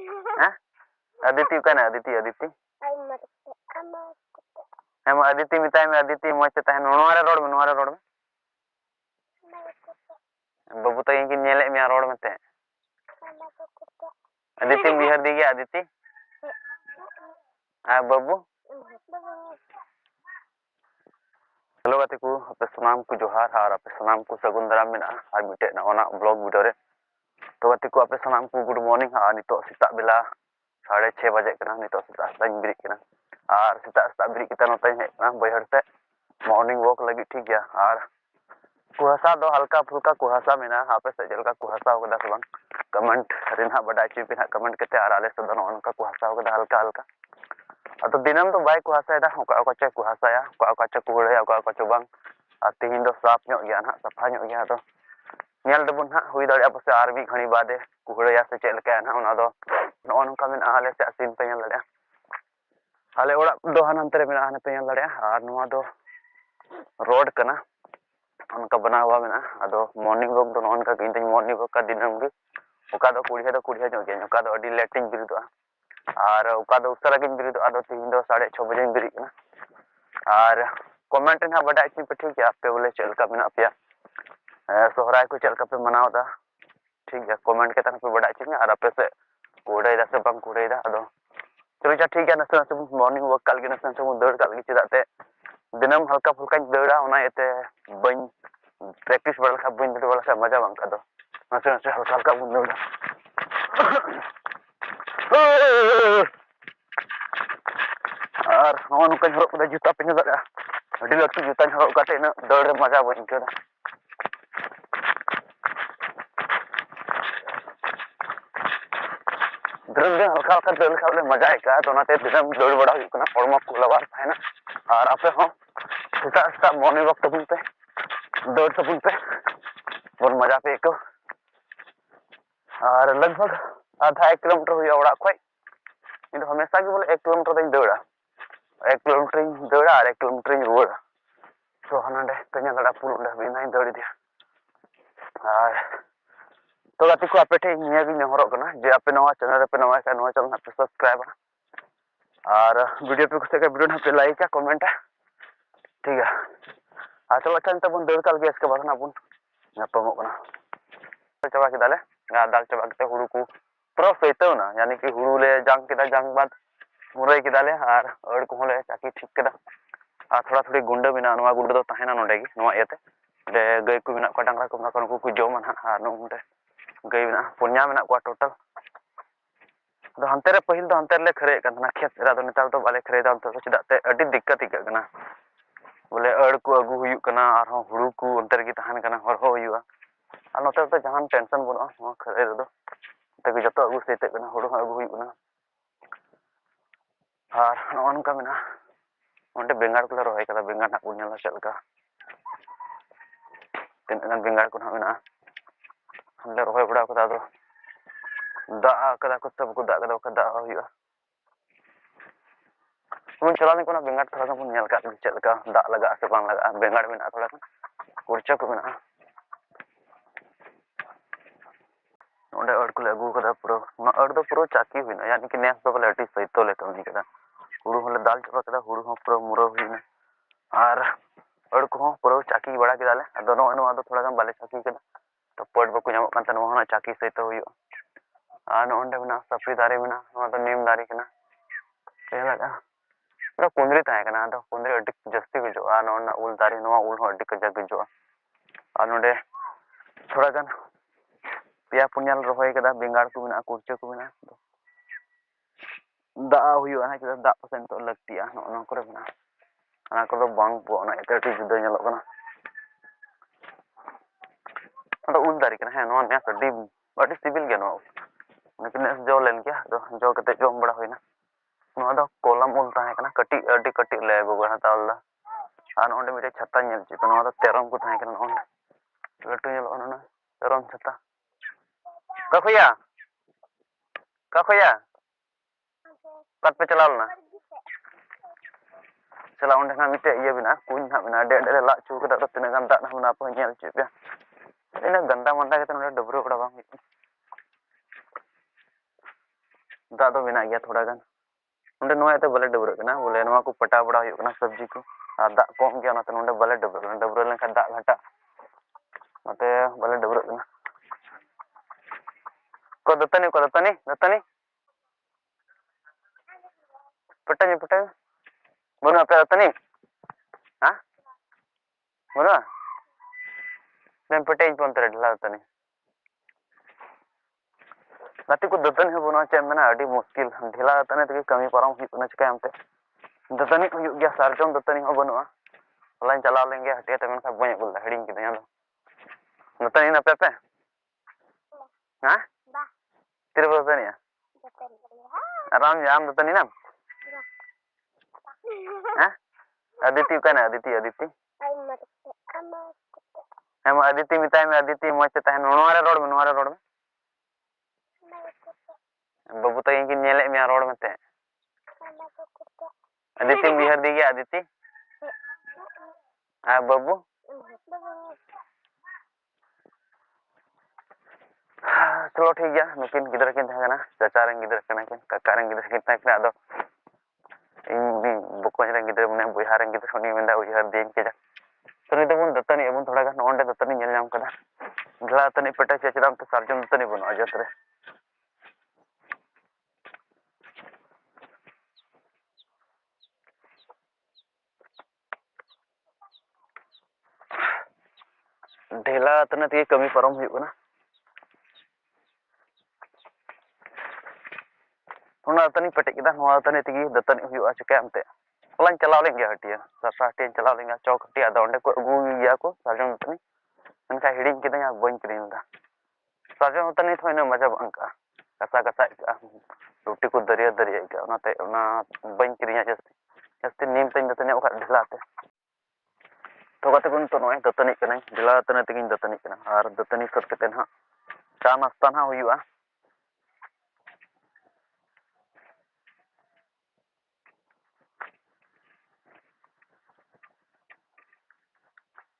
Hah? Aditi bukan Aditi, Aditi. Em Aditi mitai me Aditi moj te tahen nuara rod me. Babu to inkin nyele me rod mete. Aditi bihar di gya Aditi. Babu. Hello gatiku, ape sanam ku johar har ape sanam ku sagun daram mena ar mite na ona vlog video re. To gatiku ape sanam ku good morning ha nito setak bela 6:30 baje kana nito setak dañ birik kana. Ar setak birik kita notay hej kana baihar te morning walk lagi ठीक गया और कुहासा दो हल्का फुल्का कुहासा मेना आपे से जलका कुहासा होगा से बंग कमेंट रिना बड़ा चीज बिना कमेंट करते आर आले से दोनों उनका कुहासा होगा हल्का हल्का तो दिनम तो बाइक कुहासा दा होका चे कुहासा या होका चे कुहड़े होका चे बंग तिहिन दो साफ ᱧᱚᱜ गया ना सफा ᱧᱚᱜ गया तो ᱧᱮᱞ दबुन हा हुई दाड़िया पसे आर भी घणी बादे कुहड़े या से चेक लका ना ओना दो नो नका मेना आले से सीन पे ᱧᱮल दाड़िया आले ओड़ा दो हनंतरे मेना हने पे ᱧᱮल दाड़िया आर नोआ दो रोड कना उनका बना हुआ मेना अदो मॉर्निंग वॉक दो उनका किंतु मॉर्निंग वॉक का दिनम गे ओका दो कुड़िया जो गे ओका दो अडी लेटिंग बिरदो और ओका दो उसरा गिन बिरदो अदो तिहिन दो 6:30 बजे बिरिक ना और कमेंट ना बड़ा इतनी पे ठीक है आपे बोले चलका मेना पिया सोहराय को चलका पे मनाओ दा ठीक है कमेंट के तन पे बड़ा इतनी और आपे से कोड़े दा से बंग कोड़े दा अदो चलो जा ठीक है नसे नसे मॉर्निंग वॉक कल गे नसे नसे दौड़ कल गे चदाते दिनम हल्का फुल्का दौड़ा होना एते बन प्रैक्टिस बड़ा खा बन बड़ा खा मजा बंका दो नसे नसे हल्का हल्का बन दौड़ा और नोन का हरो कदा जूता पे दड़ा अडी लट्टू जूता हरो काटे ना दौड़ मजा बन के दिन हल्का हल्का दौड़ खा मजा आएगा तो नाते दिनम दौड़ बड़ा हुई कना हड़मा को लवार थायना और आपे हो सेटा मॉर्निंग वॉक तबुन पे दौड़ तबुन पे और मजा पे को और लगभग आधा 1 किलोमीटर हुई ओड़ा खोय इन हमेशा के बोले 1 किलोमीटर दिन दौड़ा 1 किलोमीटर दौड़ा और 1 किलोमीटर रुआड़ तो हनंडे कन्या गड़ा पुल उंडे बिना दौड़ दिया और तो गाती को आपे ठे निया भी नेहरो कना जे आपे नवा चैनल पे नवा का नवा चैनल पे सब्सक्राइब और वीडियो पे कुछ वीडियो ना पे लाइक या कमेंट ठीक है चलो अच्छा तब दौड़ कल गया इसके बाद ना बुन नापमो कना चबा के दाले दाल चबा के हुड़ू को पूरा सैतो ना यानी कि हुड़ू ले जांग के जांग बाद मुरई के दाले और अड़ को ले चाकी ठीक के और थोड़ा थोड़ी गुंडा बिना नवा गुंडा दो ताहेना नोडे गे नवा एते ले गई को बिना को डांगरा को ना को जोमा ना और नोंडे गई बिना पुन्या बिना को टोटल दो हंते रे पहिल दो हंते ले खरे कना खेत रा दो नेतार दो बाले खरे दा तो चिदाते अडी दिक्कत ही कना बोले अड़ को अगु हुयु कना और हुड़ू को अंतर की तहन कना हर हो हुयुआ और नोते तो जहान टेंशन बनो खरे रे दो तक जतो अगु सेते कना हुड़ू अगु हुयु कना और नोनका मेना ओंडे बेंगार को रोय कदा बेंगार ना उन्याला चलका तीन गन बेंगार को ना मेना हमले रोय बड़ा कदा दो दा कदा को सब को दा कदा हुयुआ उन चलाने को ना बेंगार थोड़ा सा ᱧᱮᱞ का चलका दा लगा से बांग लगा बेंगार मेना थोड़ा सा कुर्चा को मेना ओंडे अड़ को लगू कदा पूरा ना अड़ दो पूरा चाकी हुइना यानी कि नेस दो बोले अटी सहितो ले कमी कदा हुड़ू होले दाल चबा कदा हुड़ू हो पूरा मुरो हुइना और अड़ को पूरा चाकी बड़ा के दाले दोनों नो आदो थोड़ा बाले चाकी कदा तो पड़ बको ᱧᱟᱢᱚᱜ kan tan वहां चाकी सहितो हुइयो और ओंडे मेना सफरी दारे मेना नो तो नीम दारे कना लगा ना कुंदरी ताहे कना तो कुंदरी अड्डी जस्ती गुजो आ नोना उल दारी नोआ उल हो अड्डी कजा गुजो आ नोडे थोड़ा गन पिया पुन्याल रोहय कदा बेंगार को मेना कुर्चे को मेना दा हुयो ना कि दा पसेन तो लगतिया नो करे मेना ana ko do bang po na eta ti juda nyalok kana ada ul dari kana he no ne sadi badi civil ge no lekin jo len kya do jo kate jom bada hoina no do kolam ul tahe kana kati adi kati le go gana talla an onde mite chhatta nyel chi no do terom ko tahe kana on latu nyalok na terom chhatta ka khoya kat pe chalal na चला उन्हें ना मिटे ये बिना कुछ ना बिना day day ला चूक दा तो तिना गंदा ना बना पे nyel चे पे इन गंदा मंदा के तो डबरो बड़ा बांग दा दो मेना गया थोड़ा गान नोंडे नोयाते बले डबरग कना बोले नोवा को पटा बड़ा हुयुग कना सब्जी को आ दा कम गया नाते नोंडे बले डबर लेनखान दा घाटा नाते बले डबरग कना को दतनी पटा बनु पे दतनी हां बनु मैं पटे पंतरे ढला दतनी नाते को दतनी है बनु चे मेना अडी मुश्किल ढिला दतनी तके कमी परम हुयुग कना चिकामते दतनी हुयुग गया सारजम दतनी हो बनुआ लाइन चला लेंगे हटिया ते मेनखा बय गुल हडिंग किदया दतनी ना पे हां तेरे दतनी आराम जाम दतनी ना हां अदिति कना अदिति हम अदिति मिताय में अदिति मच तहन नोवारे रोड में बाबू तक इनकी नेले में रोड में ते अदिति बिहार दी गया अदिति आ बाबू चलो ठीक गया नुकिन गिदर किन थाना चाचा रंग गिदर कना किन काका रंग गिदर किन थाना आदो इन बुकोज रंग गिदर मने बुया रंग गिदर उनी मेंदा उयहर दिन के जा तो नि दबुन दतनी एबुन थोड़ा गान ओंडे दतनी नेल नाम कदा गला तनी पटा चेचराम तो सार्जन दतनी बनो अजतरे ढेला तना ते कमी परम हुयुग ना उना तनी पटे किदा नोआ तनी तिगी दतनी हुयुग चिकामते लाइन चलाव लेंगे हटिया सरसा हटिया चलाव लेंगे चौक हटिया दा ओंडे को अगु गया को सार्जन दतनी उनका हिडिंग किदया बन किरिन दा सार्जन दतनी थोइना मजा बंका कसा का रोटी को दरिया का उनाते उना बन किरिया जस्ती नीम तनी दतनी ओखा ढिलाते तो कते गुन तो नोय दतनी कना ढिला तने तिगिन दतनी कना और दतनी सट कते ना चा नाश्ता ना हुयुआ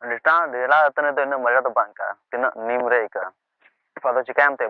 ढिला तने तो इन मजा तो बांका तिना नीम रे का पादो चिकामते